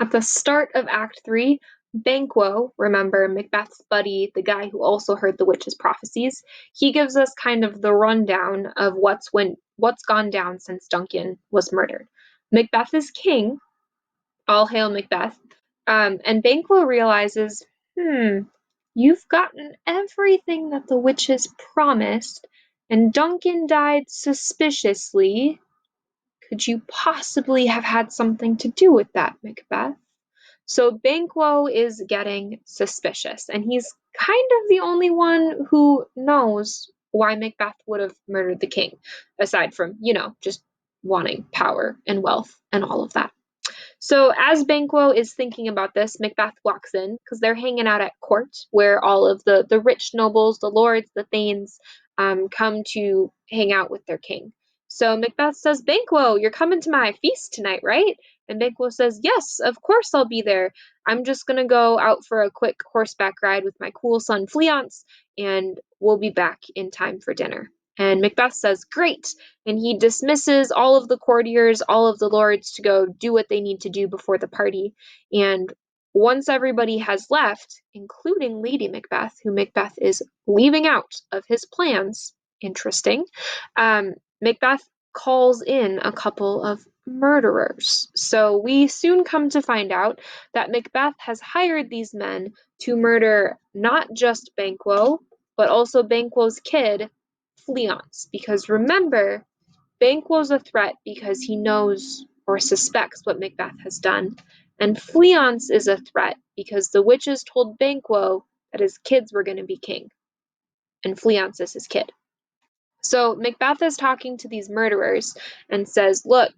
At the start of Act 3, Banquo, remember Macbeth's buddy, the guy who also heard the witch's prophecies, he gives us kind of the rundown of what's gone down since Duncan was murdered. Macbeth is king, all hail Macbeth, and Banquo realizes, you've gotten everything that the witches promised, and Duncan died suspiciously. Could you possibly have had something to do with that, Macbeth? So Banquo is getting suspicious, and he's kind of the only one who knows why Macbeth would have murdered the king, aside from, just wanting power and wealth and all of that. So as Banquo is thinking about this, Macbeth walks in because they're hanging out at court, where all of the rich nobles, the lords, the thanes, come to hang out with their king. So Macbeth says, Banquo, you're coming to my feast tonight, right? And Banquo says, yes, of course I'll be there. I'm just gonna go out for a quick horseback ride with my cool son Fleance, and we'll be back in time for dinner. And Macbeth says, great. And he dismisses all of the courtiers, all of the lords to go do what they need to do before the party. And once everybody has left, including Lady Macbeth, who Macbeth is leaving out of his plans, interesting, Macbeth calls in a couple of murderers. So we soon come to find out that Macbeth has hired these men to murder not just Banquo, but also Banquo's kid, Fleance. Because remember, Banquo's a threat because he knows or suspects what Macbeth has done, and Fleance is a threat because the witches told Banquo that his kids were going to be king, and Fleance is his kid. So Macbeth is talking to these murderers and says, "Look,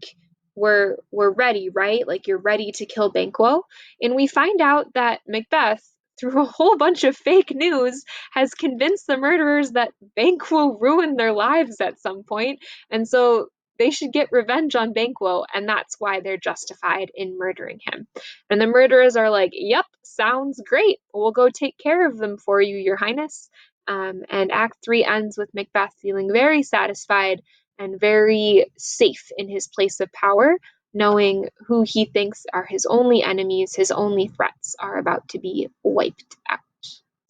we're ready, right? Like you're ready to kill Banquo." And we find out that Macbeth, through a whole bunch of fake news, has convinced the murderers that Banquo ruined their lives at some point, and so they should get revenge on Banquo, and that's why they're justified in murdering him. And the murderers are like, "Yep, sounds great. We'll go take care of them for you, Your Highness." And Act 3 ends with Macbeth feeling very satisfied and very safe in his place of power, knowing who he thinks are his only enemies, his only threats, are about to be wiped out.